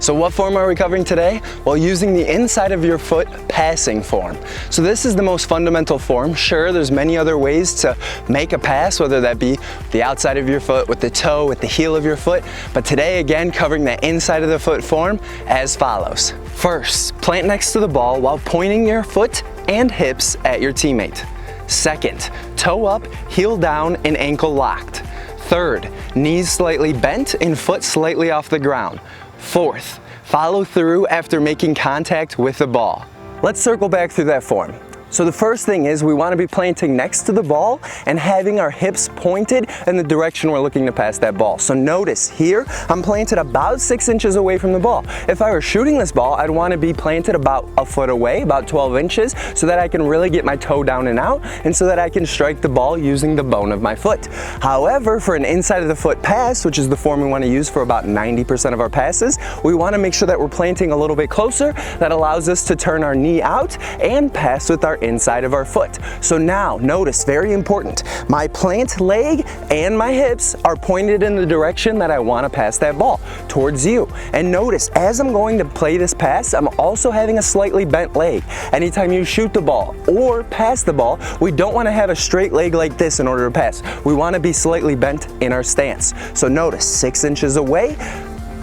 So what form are we covering today? Well, using the inside of your foot passing form. So this is the most fundamental form. Sure, there's many other ways to make a pass, whether that be the outside of your foot, with the toe, with the heel of your foot. But today, again, covering the inside of the foot form as follows. First, plant next to the ball while pointing your foot and hips at your teammate. Second, toe up, heel down, and ankle locked. Third, knees slightly bent and foot slightly off the ground. Fourth, follow through after making contact with the ball. Let's circle back through that form. So the first thing is we want to be planting next to the ball and having our hips pointed in the direction we're looking to pass that ball. So notice here, I'm planted about 6 inches away from the ball. If I were shooting this ball, I'd want to be planted about a foot away, about 12 inches, so that I can really get my toe down and out, and so that I can strike the ball using the bone of my foot. However, for an inside of the foot pass, which is the form we want to use for about 90% of our passes, we want to make sure that we're planting a little bit closer. That allows us to turn our knee out and pass with our inside of our foot. So now notice, very important, my plant leg and my hips are pointed in the direction that I want to pass that ball, towards you. And notice, as I'm going to play this pass, I'm also having a slightly bent leg. Anytime you shoot the ball or pass the ball, we don't want to have a straight leg like this in order to pass. We want to be slightly bent in our stance. So notice, 6 inches away,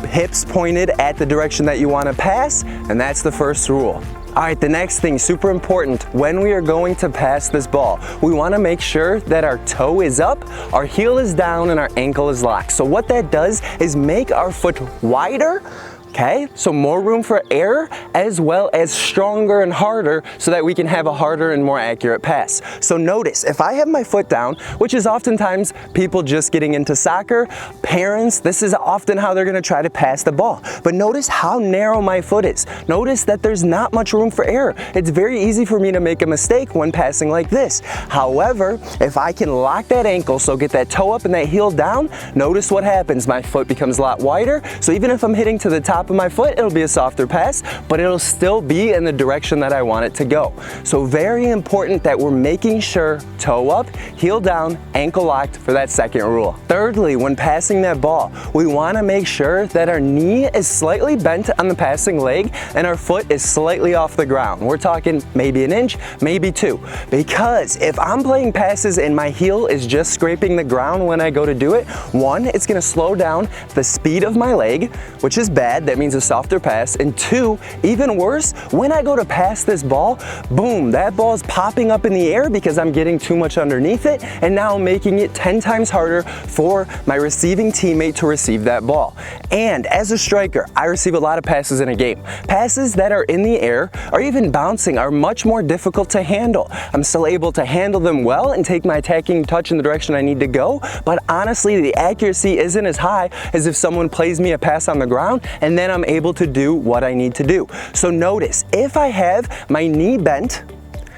hips pointed at the direction that you want to pass, and that's the first rule. All right, the next thing, super important, when we are going to pass this ball, we want to make sure that our toe is up, our heel is down, and our ankle is locked. So what that does is make our foot wider, okay? So more room for error, as well as stronger and harder, so that we can have a harder and more accurate pass. So notice, if I have my foot down, which is oftentimes people just getting into soccer, parents, this is often how they're gonna try to pass the ball. But notice how narrow my foot is. Notice that there's not much room for error. It's very easy for me to make a mistake when passing like this. However, if I can lock that ankle, so get that toe up and that heel down, notice what happens. My foot becomes a lot wider. So even if I'm hitting to the top of my foot, it'll be a softer pass, but it'll still be in the direction that I want it to go. So very important that we're making sure toe up, heel down, ankle locked for that second rule. Thirdly, when passing that ball, we want to make sure that our knee is slightly bent on the passing leg and our foot is slightly off the ground. We're talking maybe an inch, maybe 2. Because if I'm playing passes and my heel is just scraping the ground when I go to do it, 1, it's going to slow down the speed of my leg, which is bad. That means a softer pass. And 2, even worse, when I go to pass this ball, boom, that ball is popping up in the air because I'm getting too much underneath it, and now I'm making it 10 times harder for my receiving teammate to receive that ball. And as a striker, I receive a lot of passes in a game. Passes that are in the air or even bouncing are much more difficult to handle. I'm still able to handle them well and take my attacking touch in the direction I need to go, but honestly, the accuracy isn't as high as if someone plays me a pass on the ground and then I'm able to do what I need to do. So notice, if I have my knee bent,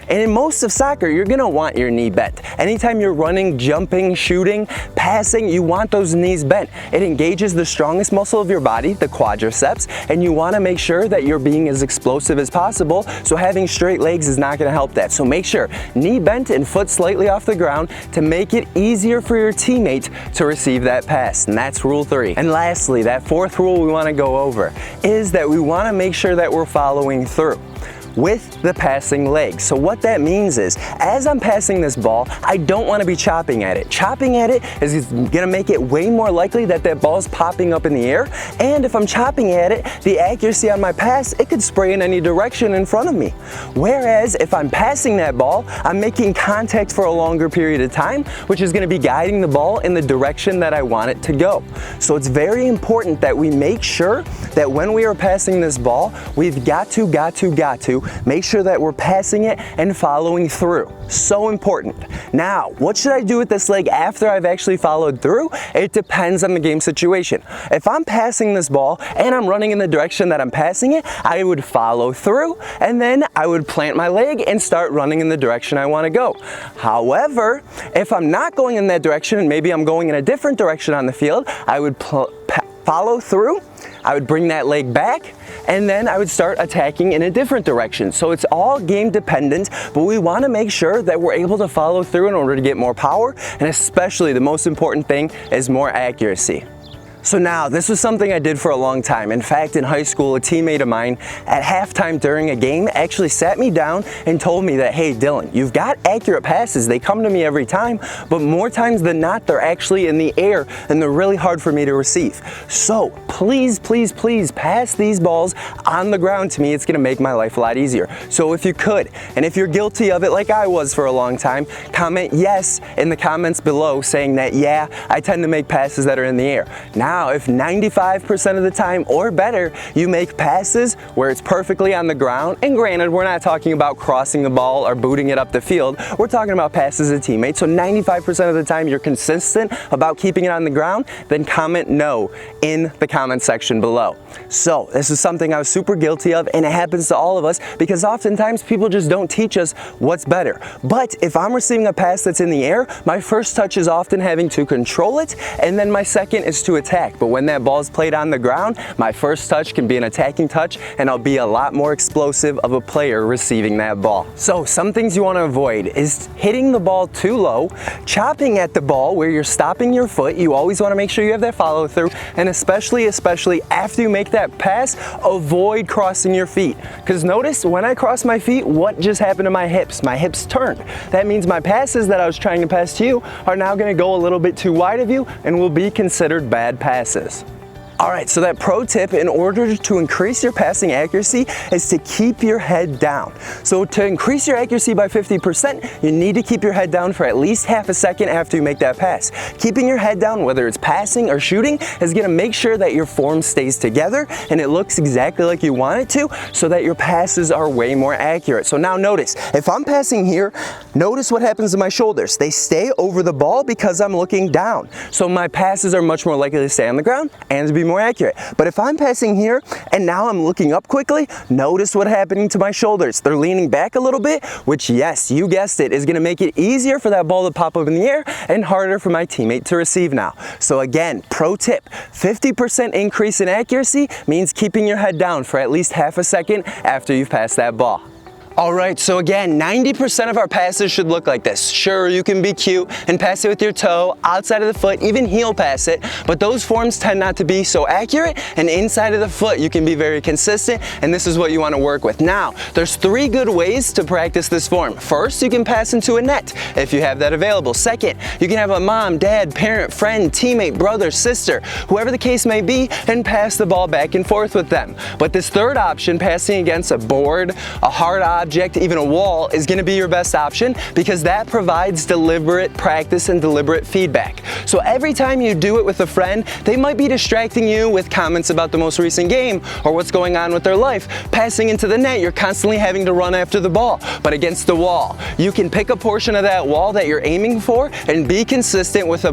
and in most of soccer, you're gonna want your knee bent. Anytime you're running, jumping, shooting, passing, you want those knees bent. It engages the strongest muscle of your body, the quadriceps, and you wanna make sure that you're being as explosive as possible, so having straight legs is not gonna help that. So make sure, knee bent and foot slightly off the ground to make it easier for your teammate to receive that pass, and that's rule 3. And lastly, that 4th rule we wanna go over is that we wanna make sure that we're following through with the passing leg. So what that means is, as I'm passing this ball, I don't want to be chopping at it. Chopping at it is gonna make it way more likely that that ball's popping up in the air, and if I'm chopping at it, the accuracy on my pass, it could spray in any direction in front of me. Whereas if I'm passing that ball, I'm making contact for a longer period of time, which is gonna be guiding the ball in the direction that I want it to go. So it's very important that we make sure that when we are passing this ball, we've got to make sure that we're passing it and following through. So important. Now, what should I do with this leg after I've actually followed through? It depends on the game situation. If I'm passing this ball and I'm running in the direction that I'm passing it, I would follow through and then I would plant my leg and start running in the direction I want to go. However, if I'm not going in that direction and maybe I'm going in a different direction on the field, I would follow through, I would bring that leg back, and then I would start attacking in a different direction. So it's all game dependent, but we want to make sure that we're able to follow through in order to get more power, and especially the most important thing is more accuracy. So now, this was something I did for a long time. In fact, in high school, a teammate of mine at halftime during a game actually sat me down and told me that, hey Dylan, you've got accurate passes. They come to me every time, but more times than not, they're actually in the air and they're really hard for me to receive. So please, please, please pass these balls on the ground to me. It's gonna make my life a lot easier. So if you could, and if you're guilty of it like I was for a long time, comment yes in the comments below saying that, yeah, I tend to make passes that are in the air. Now, if 95% of the time or better, you make passes where it's perfectly on the ground, and granted, we're not talking about crossing the ball or booting it up the field, we're talking about passes to teammates, so 95% of the time you're consistent about keeping it on the ground, then comment no in the comment section below. So this is something I was super guilty of, and it happens to all of us because oftentimes people just don't teach us what's better. But if I'm receiving a pass that's in the air, my first touch is often having to control it, and then my second is to attack. But when that ball is played on the ground, my first touch can be an attacking touch, and I'll be a lot more explosive of a player receiving that ball. So some things you want to avoid is hitting the ball too low, chopping at the ball where you're stopping your foot. You always want to make sure you have that follow through, and especially after you make that pass, avoid crossing your feet. Because notice when I cross my feet, what just happened to my hips? My hips turned. That means my passes that I was trying to pass to you are now going to go a little bit too wide of you and will be considered bad passes. All right, so that pro tip in order to increase your passing accuracy is to keep your head down. So to increase your accuracy by 50%, you need to keep your head down for at least half a second after you make that pass. Keeping your head down, whether it's passing or shooting, is gonna make sure that your form stays together and it looks exactly like you want it to, so that your passes are way more accurate. So now notice, if I'm passing here, notice what happens to my shoulders. They stay over the ball because I'm looking down. So my passes are much more likely to stay on the ground and to be more accurate. But if I'm passing here and now I'm looking up quickly, notice what's happening to my shoulders. They're leaning back a little bit, which, yes, you guessed it, is going to make it easier for that ball to pop up in the air and harder for my teammate to receive now. So again, pro tip, 50% increase in accuracy means keeping your head down for at least half a second after you've passed that ball. All right, so again, 90% of our passes should look like this. Sure, you can be cute and pass it with your toe, outside of the foot, even heel pass it, but those forms tend not to be so accurate, and inside of the foot, you can be very consistent, and this is what you want to work with. Now, there's 3 good ways to practice this form. First, you can pass into a net, if you have that available. Second, you can have a mom, dad, parent, friend, teammate, brother, sister, whoever the case may be, and pass the ball back and forth with them. But this third option, passing against a board, a hard object, even a wall, is going to be your best option because that provides deliberate practice and deliberate feedback. So every time you do it with a friend, they might be distracting you with comments about the most recent game or what's going on with their life. Passing into the net, you're constantly having to run after the ball. But against the wall, you can pick a portion of that wall that you're aiming for and be consistent with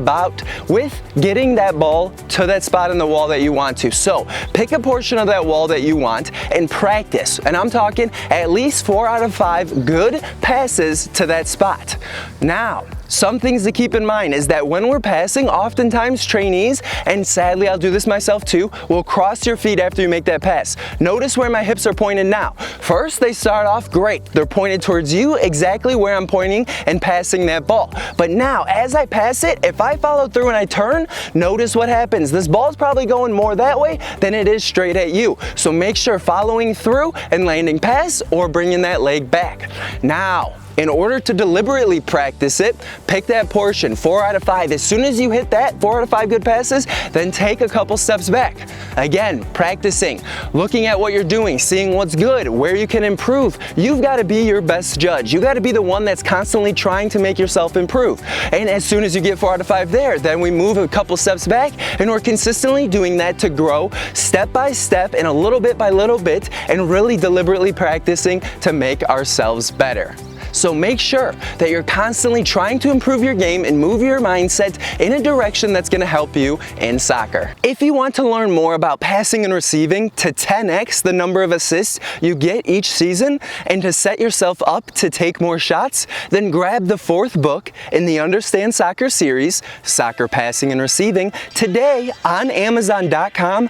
getting that ball to that spot in the wall that you want to. So pick a portion of that wall that you want and practice. And I'm talking at least 4 out of 5 good passes to that spot. Now, some things to keep in mind is that when we're passing, oftentimes trainees, and sadly I'll do this myself too, will cross your feet after you make that pass. Notice where my hips are pointed now. First, they start off great. They're pointed towards you, exactly where I'm pointing and passing that ball. But now, as I pass it, if I follow through and I turn, notice what happens. This ball's probably going more that way than it is straight at you. So make sure following through and landing pass or bringing that leg back. Now, in order to deliberately practice it, pick that portion, 4 out of 5. As soon as you hit that 4 out of 5 good passes, then take a couple steps back. Again, practicing, looking at what you're doing, seeing what's good, where you can improve. You've got to be your best judge. You got to be the one that's constantly trying to make yourself improve. And as soon as you get 4 out of 5 there, then we move a couple steps back, and we're consistently doing that to grow step by step and a little bit by little bit, and really deliberately practicing to make ourselves better. So make sure that you're constantly trying to improve your game and move your mindset in a direction that's going to help you in soccer. If you want to learn more about passing and receiving to 10x the number of assists you get each season and to set yourself up to take more shots, then grab the 4th book in the Understand Soccer series, Soccer Passing and Receiving, today on Amazon.com